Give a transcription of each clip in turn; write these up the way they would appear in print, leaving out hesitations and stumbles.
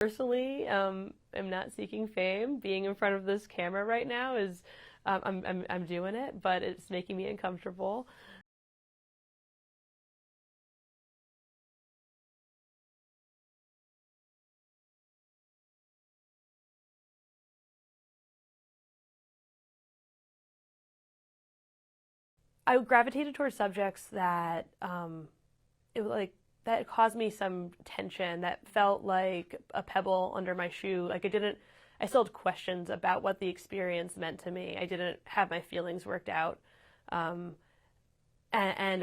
Personally, am not seeking fame. Being in front of this camera right now is, I'm doing it, but it's making me uncomfortable. I gravitated towards subjects that it was like that caused me some tension, that felt like a pebble under my shoe. Like I still had questions about what the experience meant to me. I didn't have my feelings worked out. Um, and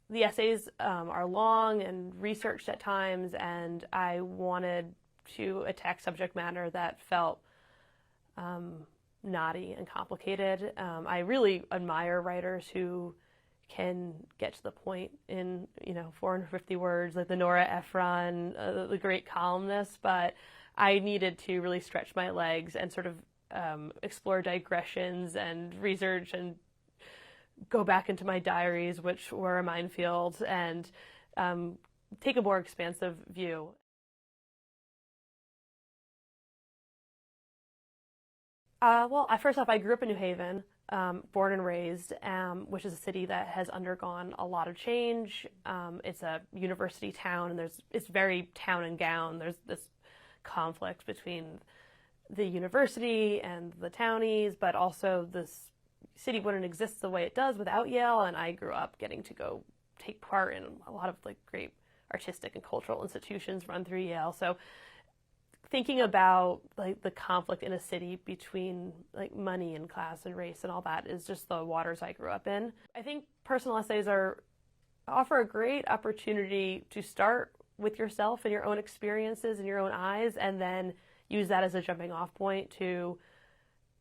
the essays are long and researched at times, and I wanted to attack subject matter that felt um, knotty and complicated. I really admire writers who can get to the point in 450 words, like the Nora Ephron, the great columnist. But I needed to really stretch my legs and sort of explore digressions and research and go back into my diaries, which were a minefield, and take a more expansive view. First off, I grew up in New Haven, born and raised, which is a city that has undergone a lot of change. It's a university town, and it's very town and gown. There's this conflict between the university and the townies, but also this city wouldn't exist the way it does without Yale. And I grew up getting to go take part in a lot of like great artistic and cultural institutions run through Yale. So thinking about like the conflict in a city between like money and class and race and all that is just the waters I grew up in. I think personal essays offer a great opportunity to start with yourself and your own experiences and your own eyes, and then use that as a jumping off point to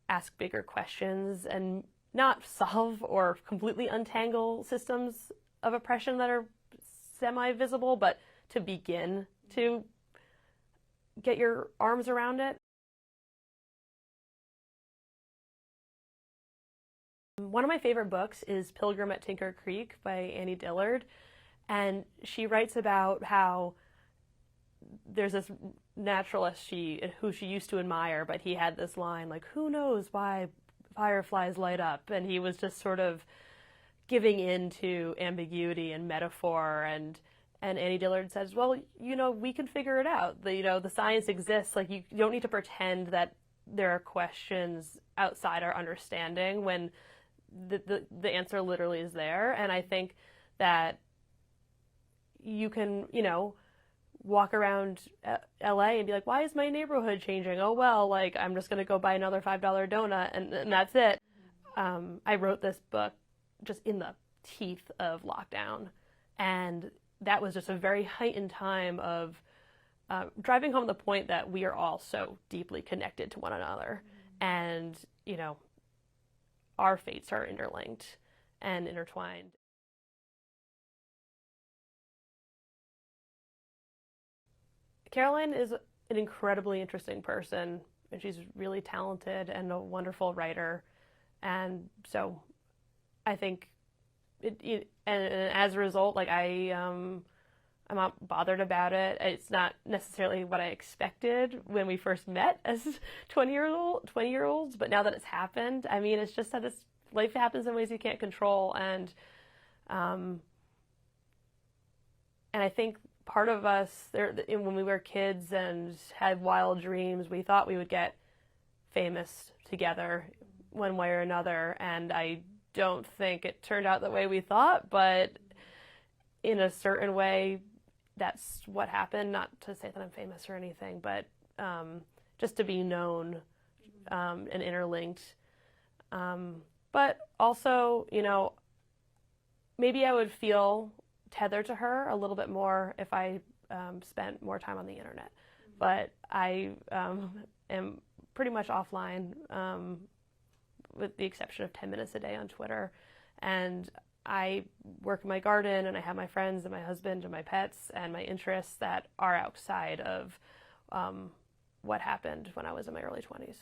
ask bigger questions and not solve or completely untangle systems of oppression that are semi-visible, but to begin to get your arms around it. One of my favorite books is Pilgrim at Tinker Creek by Annie Dillard, and she writes about how there's this naturalist who she used to admire, but he had this line like, "Who knows why fireflies light up?" And he was just sort of giving in to ambiguity and metaphor, and Annie Dillard says, well, we can figure it out. The science exists. Like you don't need to pretend that there are questions outside our understanding when the answer literally is there. And I think that you can, walk around LA and be like, why is my neighborhood changing? Oh, well, like I'm just going to go buy another $5 donut and that's it. I wrote this book just in the teeth of lockdown, and that was just a very heightened time of driving home the point that we are all so deeply connected to one another, and our fates are interlinked and intertwined. Caroline is an incredibly interesting person, and she's really talented and a wonderful writer, and so I think and as a result, like I'm not bothered about it. It's not necessarily what I expected when we first met as 20-year-olds, but now that it's happened, I mean, it's just that life happens in ways you can't control, um, and I think part of us there when we were kids and had wild dreams, we thought we would get famous together one way or another, and I don't think it turned out the way we thought, but in a certain way, that's what happened. Not to say that I'm famous or anything, but just to be known and interlinked. But also, maybe I would feel tethered to her a little bit more if I spent more time on the internet. But I am pretty much offline, with the exception of 10 minutes a day on Twitter. And I work in my garden, and I have my friends and my husband and my pets and my interests that are outside of what happened when I was in my early 20s.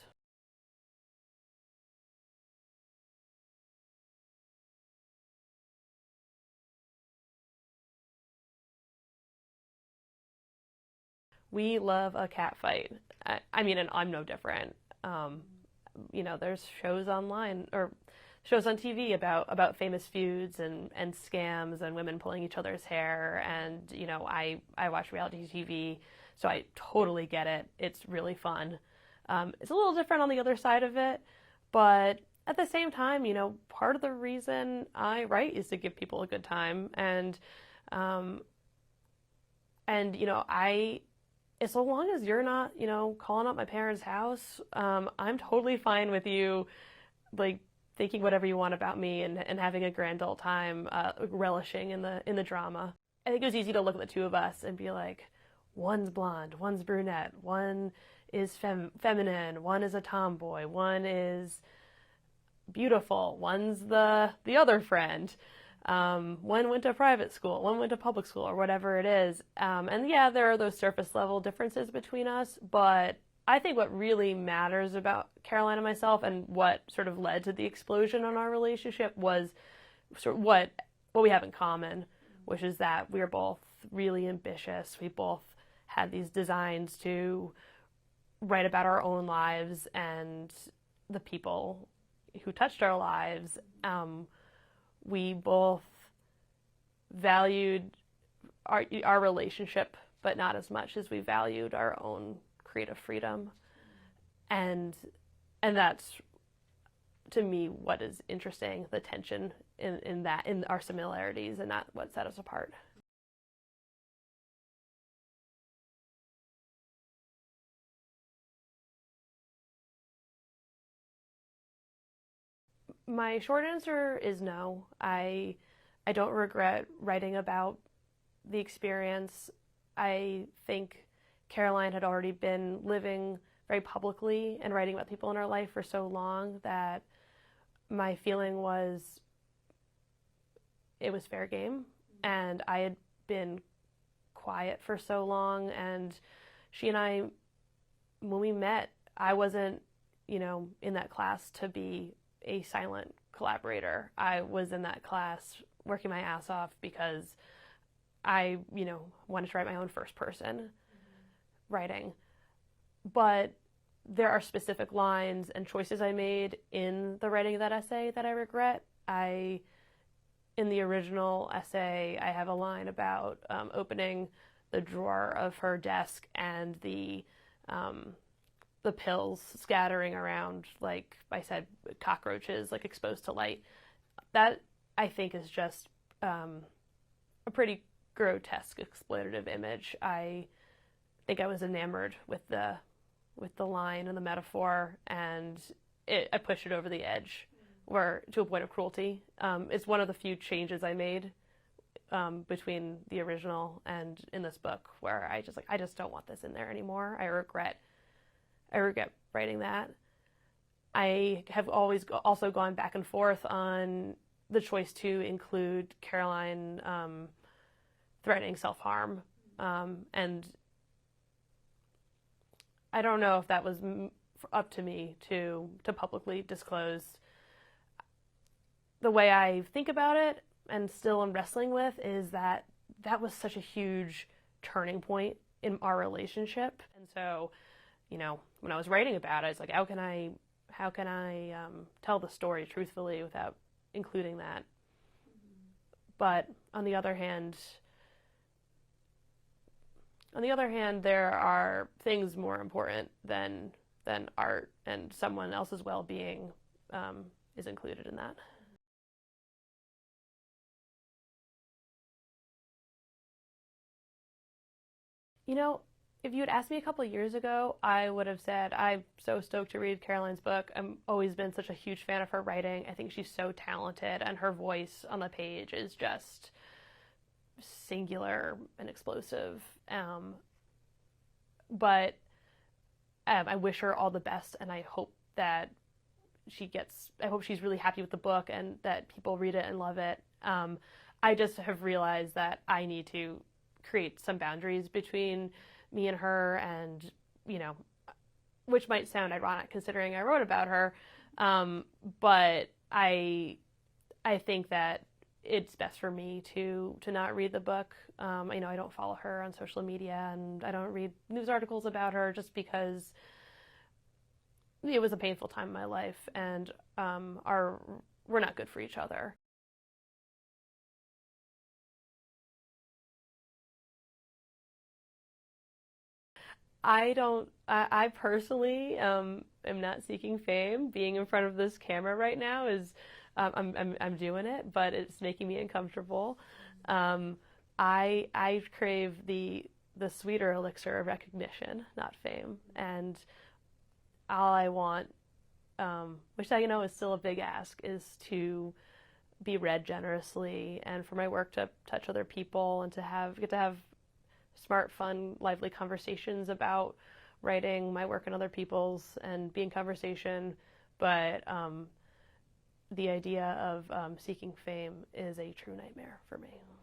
we love a cat fight. I mean, and I'm no different. There's shows online or shows on TV about famous feuds and scams and women pulling each other's hair. And, I watch reality TV, so I totally get it. It's really fun. It's a little different on the other side of it, but at the same time, part of the reason I write is to give people a good time. And as long as you're not, calling up my parents' house, I'm totally fine with you, like, thinking whatever you want about me and having a grand old time, relishing in the drama. I think it was easy to look at the two of us and be like, one's blonde, one's brunette, one is feminine, one is a tomboy, one is beautiful, one's the other friend. One went to private school, one went to public school, or whatever it is. And yeah, there are those surface level differences between us, but I think what really matters about Caroline and myself and what sort of led to the explosion in our relationship was sort of what we have in common, which is that we're both really ambitious. We both had these designs to write about our own lives and the people who touched our lives. We both valued our relationship, but not as much as we valued our own creative freedom. And that's, to me, what is interesting, the tension in our similarities, and that's what set us apart. My short answer is no. I don't regret writing about the experience. I think Caroline had already been living very publicly and writing about people in her life for so long that my feeling was it was fair game. And I had been quiet for so long, and she and I, when we met, I wasn't, in that class to be a silent collaborator. I was in that class working my ass off because I, wanted to write my own first person writing. But there are specific lines and choices I made in the writing of that essay that I regret. In the original essay, I have a line about opening the drawer of her desk and the pills scattering around, like I said, cockroaches, like exposed to light. That, I think, is just a pretty grotesque, exploitative image. I think I was enamored with the line and the metaphor, and I pushed it over the edge, or to a point of cruelty. It's one of the few changes I made between the original and in this book, where I just don't want this in there anymore. I regret writing that. I have always also gone back and forth on the choice to include Caroline threatening self-harm, and I don't know if that was up to me to publicly disclose. The way I think about it, and still am wrestling with, is that was such a huge turning point in our relationship. And so, when I was writing about it, it's like, how can I tell the story truthfully without including that? But on the other hand, there are things more important than art, and someone else's well-being is included in that. If you had asked me a couple of years ago, I would have said, I'm so stoked to read Caroline's book. I've always been such a huge fan of her writing. I think she's so talented, and her voice on the page is just singular and explosive. But I wish her all the best, and I hope that I hope she's really happy with the book and that people read it and love it. I just have realized that I need to create some boundaries between me and her, and which might sound ironic considering I wrote about her, but I think that it's best for me to not read the book. I don't follow her on social media, and I don't read news articles about her, just because it was a painful time in my life, and we're not good for each other. I personally am not seeking fame. Being in front of this camera right now is, I'm doing it, but it's making me uncomfortable. Um, I crave the sweeter elixir of recognition, not fame. And all I want, which I know is still a big ask, is to be read generously, and for my work to touch other people, and to get to have smart, fun, lively conversations about writing, my work, and other people's, and be in conversation. But the idea of seeking fame is a true nightmare for me.